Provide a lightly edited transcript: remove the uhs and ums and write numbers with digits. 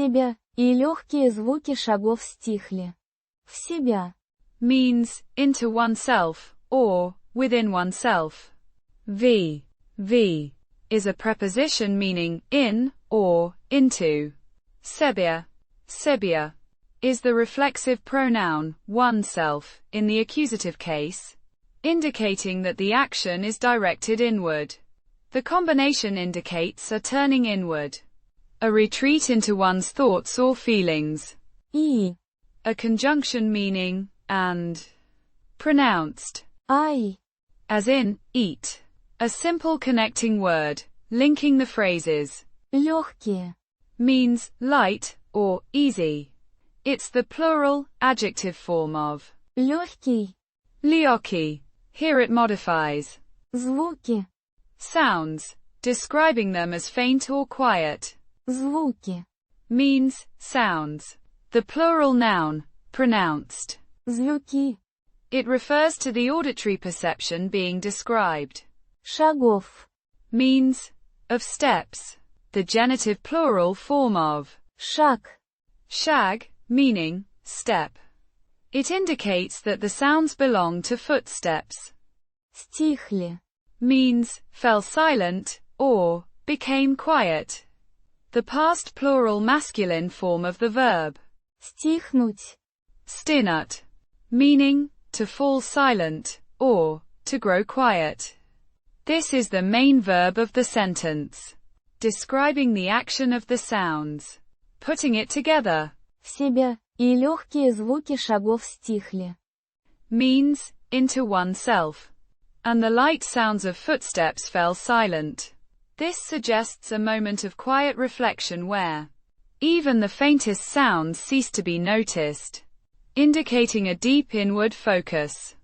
Себя и лёгкие звуки шагов стихли. В себя means into oneself, or within oneself. V is a preposition meaning in, or into. Sebya is the reflexive pronoun, oneself, in the accusative case, indicating that the action is directed inward. The combination indicates a turning inward, a retreat into one's thoughts or feelings. И A conjunction meaning and. Pronounced ай as in eat. A simple connecting word, linking the phrases. лёгкие Means light or easy. It's the plural, adjective form of лёгкий lyogkiy. Here it modifies звуки sounds, describing them as faint or quiet. звуки Means sounds. The plural noun, pronounced. звуки It refers to the auditory perception being described. шагов Means of steps. The genitive plural form of shag shag, meaning step. It indicates that the sounds belong to footsteps. стихли Means fell silent or became quiet. The past plural masculine form of the verb стихнуть stinut, meaning to fall silent or to grow quiet. This is the main verb of the sentence, describing the action of the sounds. Putting it together в себя и лёгкие звуки шагов стихли. means into oneself, and the light sounds of footsteps fell silent. This suggests a moment of quiet reflection where even the faintest sounds cease to be noticed, indicating a deep inward focus.